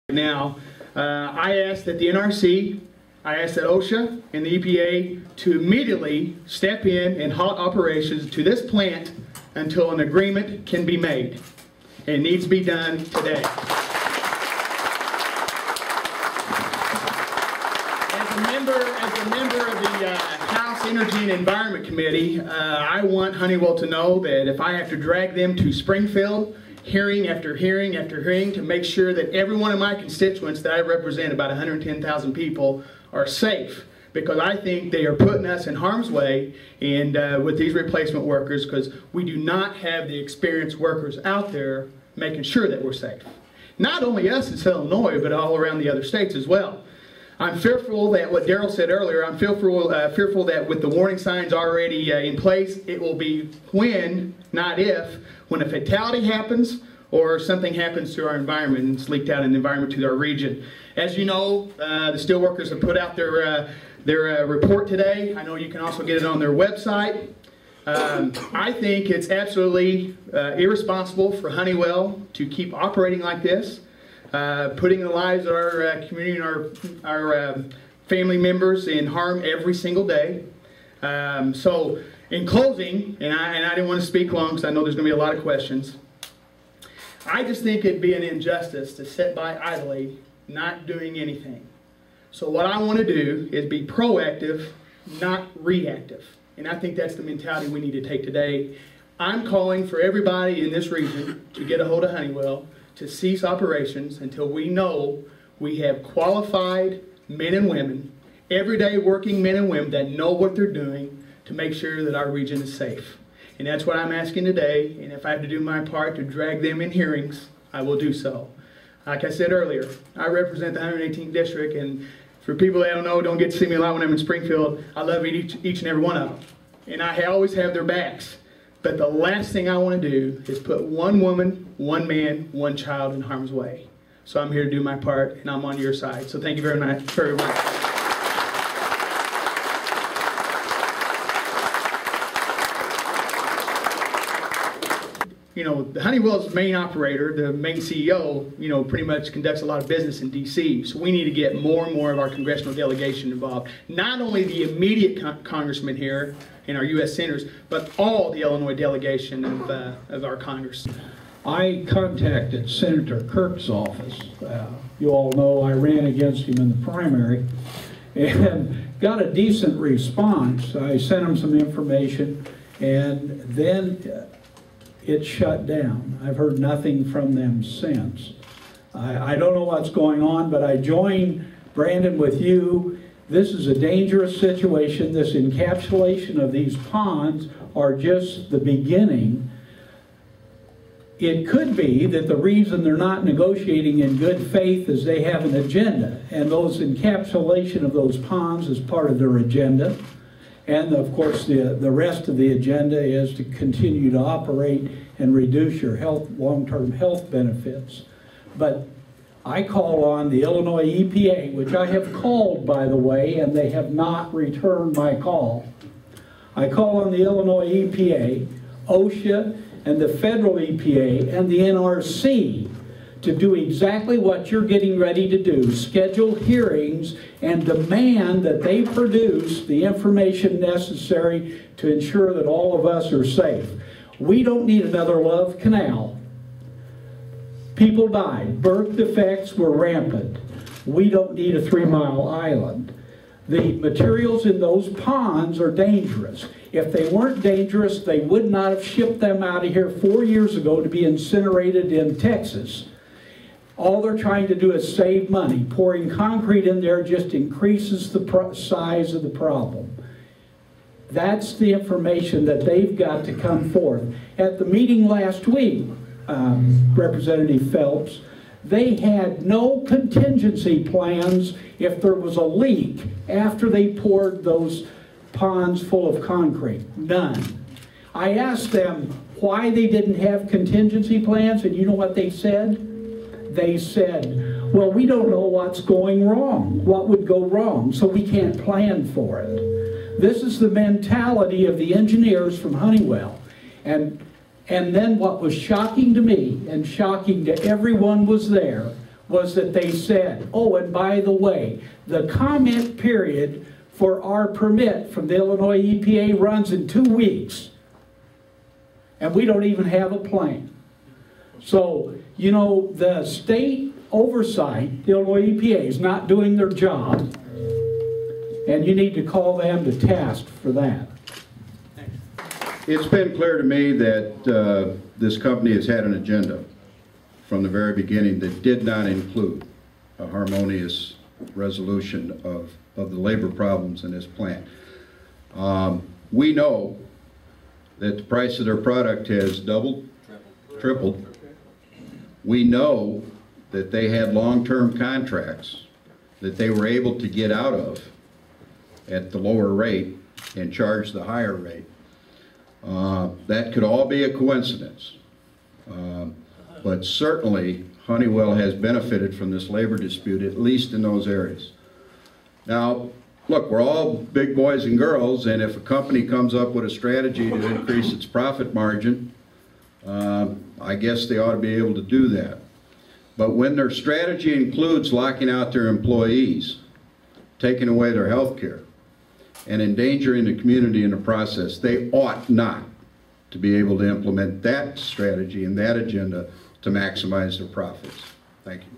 Now, I ask that the NRC, I ask that OSHA and the EPA to immediately step in and halt operations to this plant until an agreement can be made. It needs to be done today. As a member of the House Energy and Environment Committee, I want Honeywell to know that if I have to drag them to Springfield, hearing after hearing after hearing, to make sure that every one of my constituents that I represent, about 110,000 people, are safe, because I think they are putting us in harm's way and with these replacement workers, because we do not have the experienced workers out there making sure that we're safe. Not only us in Southern Illinois, but all around the other states as well. I'm fearful that what Daryl said earlier, I'm fearful that with the warning signs already in place, it will be when, not if, when a fatality happens or something happens to our environment and it's leaked out in the environment to our region. As you know, the steelworkers have put out their report today. I know you can also get it on their website. I think it's absolutely irresponsible for Honeywell to keep operating like this, putting the lives of our community and our family members in harm every single day. So in closing, and I didn't want to speak long because I know there's going to be a lot of questions, I just think it'd be an injustice to sit by idly not doing anything. So what I want to do is be proactive, not reactive. And I think that's the mentality we need to take today. I'm calling for everybody in this region to get a hold of Honeywell to cease operations until we know we have qualified men and women, everyday working men and women that know what they're doing to make sure that our region is safe. And that's what I'm asking today, and if I have to do my part to drag them in hearings, I will do so. Like I said earlier, I represent the 118th District, and for people that don't get to see me a lot when I'm in Springfield, I love each and every one of them. And I always have their backs. But the last thing I want to do is put one woman, one man, one child in harm's way. So I'm here to do my part, and I'm on your side. So thank you very much. You know, Honeywell's main operator, the main CEO, pretty much conducts a lot of business in D.C. So we need to get more and more of our congressional delegation involved. Not only the immediate congressmen here and our U.S. senators, but all the Illinois delegation of our Congress. I contacted Senator Kirk's office. You all know I ran against him in the primary and got a decent response. I sent him some information, and then it shut down. I've heard nothing from them since. I don't know what's going on, but I join Brandon with you. This is a dangerous situation. This encapsulation of these ponds are just the beginning. It could be that the reason they're not negotiating in good faith is they have an agenda, and those encapsulation of those ponds is part of their agenda. And of course, the rest of the agenda is to continue to operate and reduce your long-term health benefits. But I call on the Illinois EPA, which I have called, by the way, and they have not returned my call. I call on the Illinois EPA, OSHA, and the federal EPA, and the NRC to do exactly what you're getting ready to do. Schedule hearings and demand that they produce the information necessary to ensure that all of us are safe. We don't need another Love Canal. People died. Birth defects were rampant. We don't need a 3-mile island. The materials in those ponds are dangerous. If they weren't dangerous, they would not have shipped them out of here 4 years ago to be incinerated in Texas. All they're trying to do is save money. Pouring concrete in there just increases the size of the problem. That's the information that they've got to come forth. At the meeting last week, Representative Phelps, they had no contingency plans if there was a leak after they poured those ponds full of concrete. None. I asked them why they didn't have contingency plans, and you know what they said? They said, well, we don't know what's going wrong, what would go wrong, so we can't plan for it. This is the mentality of the engineers from Honeywell. And then what was shocking to me and shocking to everyone was there was that they said, oh, and by the way, the comment period for our permit from the Illinois EPA runs in 2 weeks. And we don't even have a plan. So, you know, the state oversight, the Illinois EPA, is not doing their job. And you need to call them to task for that. It's been clear to me that this company has had an agenda from the very beginning that did not include a harmonious resolution of the labor problems in this plant. We know that the price of their product has doubled, tripled. We know that they had long-term contracts that they were able to get out of at the lower rate and charge the higher rate. That could all be a coincidence. But certainly Honeywell has benefited from this labor dispute, at least in those areas. Now, look, we're all big boys and girls, and if a company comes up with a strategy to increase its profit margin, I guess they ought to be able to do that. But when their strategy includes locking out their employees, taking away their health care, and endangering the community in the process, they ought not to be able to implement that strategy and that agenda to maximize their profits. Thank you.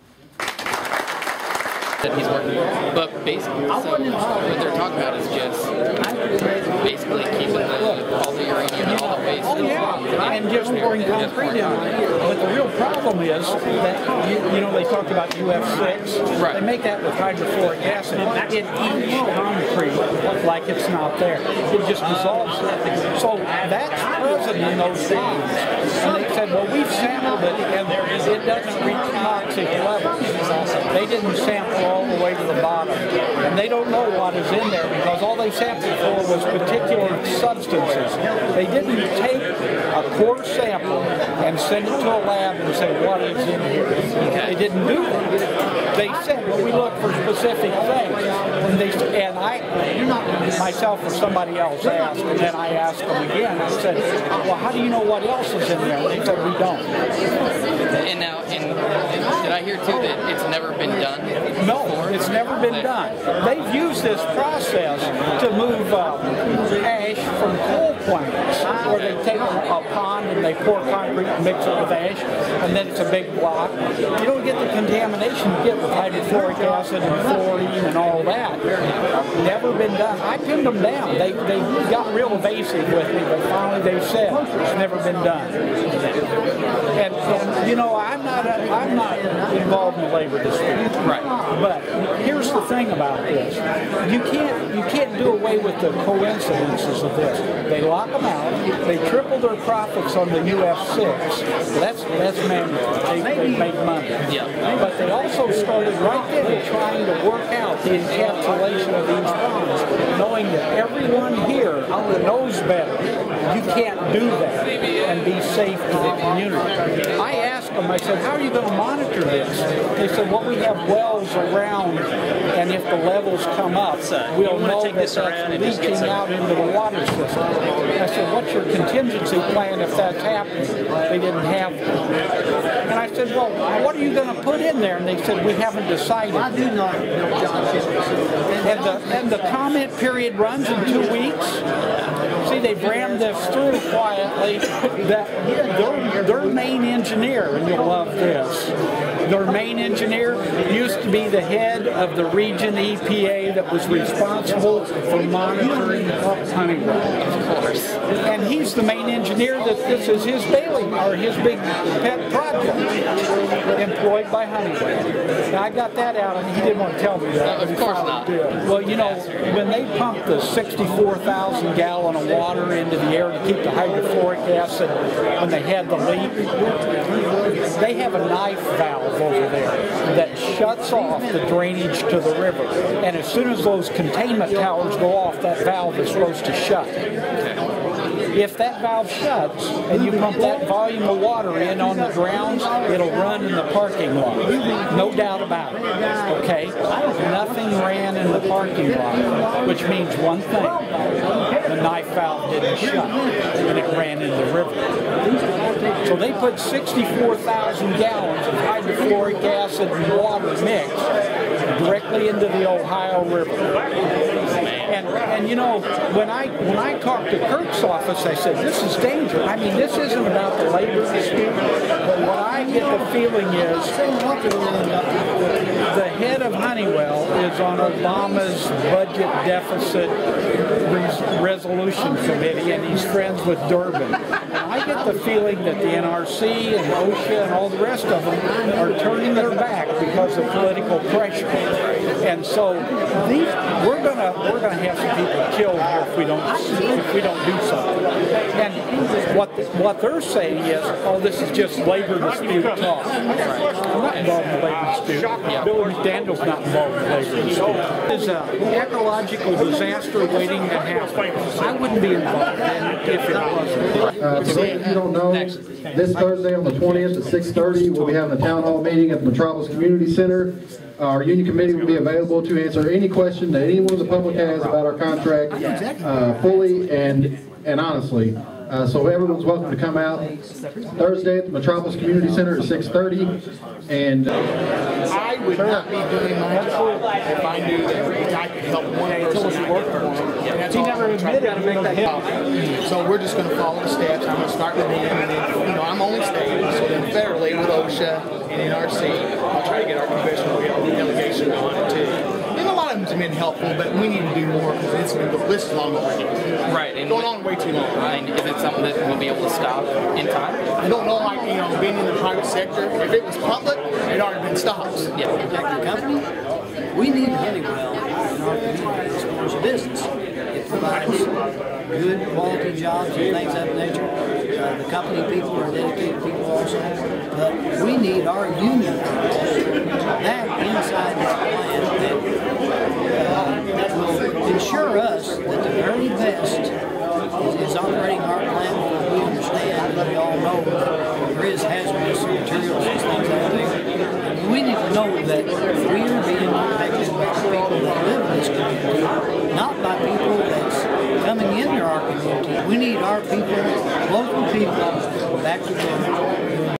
That he's working with. But basically, so what they're talking about is just basically keeping all the uranium and all the waste. Oh yeah, and just pouring concrete down. But the real problem is that, you know, they talked about UF6. Right. They make that with hydrofluoric acid. It eats concrete like it's not there. It just dissolves. So that's present in those things. And they said, well, we've sampled it, and it doesn't reach toxic levels. They didn't sample all the way to the bottom. And they don't know what is in there because all they sampled for was particular substances. They didn't take a core sample and send it to a lab and say, what is in here? They didn't do that. They said, well, we look for specific things. And I, myself or somebody else asked, and then I asked them again. I said, well, how do you know what else is in there? And they said, we don't. And now, did I hear too that it's never been done? No, it's never been done. They've used this process to move ash from coal plants, where they take a pond and they pour concrete and mix it with ash, and then it's a big block. You don't get the contamination you get with hydrofluoric acid and fluorine and all that. Never been done. I pinned them down. They got real evasive with me, but finally they said it's never been done. And you know, I'm not involved in the labor dispute. Right. But here's the thing about this: you can't do away with the coincidences of this. They lock them out. They triple their profits on the UF6. That's manual. They make money. Yeah. But they also started right then trying to work out the encapsulation of these bonds, knowing that everyone here knows better. You can't do that and be safe to the community. I asked them, I said, how are you going to monitor this? They said, well, we have wells around, and if the levels come up, we'll know that that's leaching out into the water system. I said, what's your contingency plan if that's happening? They didn't have one. And I said, well, what are you going to put in there? And they said, we haven't decided. I do not know, John. And the comment period runs in 2 weeks. See, they've rammed this through quietly. That their main engineer, and you'll love this, their main engineer used to be the head of the region EPA that was responsible for monitoring Honeywell. Of course. And he's the main engineer that this is his baby, or his big pet project, employed by Honeywell. Now, I got that out, and he didn't want to tell me that. Of course not. Well, you know, when they pumped the 64,000 gallon of water into the air to keep the hydrofluoric acid, when they had the leak, they have a knife valve over there that shuts off the drainage to the river. And as soon as those containment towers go off, that valve is supposed to shut. If that valve shuts and you pump that volume of water in on the grounds, it'll run in the parking lot. No doubt about it. Okay? Nothing ran in the parking lot, which means one thing. the knife valve didn't shut, and it ran into the river. So they put 64,000 gallons of hydrofluoric acid and water mixed directly into the Ohio River. And you know, when I talked to Kirk's office, I said, this is dangerous. I mean, this isn't about the labor dispute, but what I get the feeling is the head of Honeywell is on Obama's budget deficit resolution committee, and he's friends with Durbin. And I get the feeling that the NRC and OSHA and all the rest of them are turning their back because of political pressure. And so we're gonna have some people killed here if we don't do something. And what they're saying is, oh, this is just labor dispute talk. I'm not involved in labor dispute. Bill McDaniel's not involved in labor dispute. There's an ecological disaster waiting to happen. I wouldn't be involved in it if it wasn't. For those of you who don't know, this Thursday on the 20th at 6:30, we'll be having a town hall meeting at the Metropolis Community Center. Our union committee will be available to answer any question that anyone in the public has about our contract fully and honestly. So everyone's welcome to come out Thursday at the Metropolis Community Center at 6:30. And I would not be doing my job if I knew that I could help one person out get hurt. And that's all I'm trying to make that happen. So we're just going to follow the steps. I'm going to start with him, and then, you know, I'm only state, so then federally with OSHA and NRC, I'll try to get our congressional delegation on it too. And a lot of them's been helpful, but we need to do more because the list is long overdue. Right. And going on way too long. And is it something that we'll be able to stop in time? I don't know, like, you know, being in the private sector, if it was public, it'd already been stopped. Yeah. Protect the company. We need Honeywell in our community as far as business. It provides good quality jobs and things of that nature. The company people are dedicated people also, but we need our union that inside this plant that will ensure us that the very best is operating our plant, because we understand and we all know that there is hazardous materials and things out there. And we need to know that we are being protected by people that live in this community, not by people that's coming into our community. We need our people, local people, back together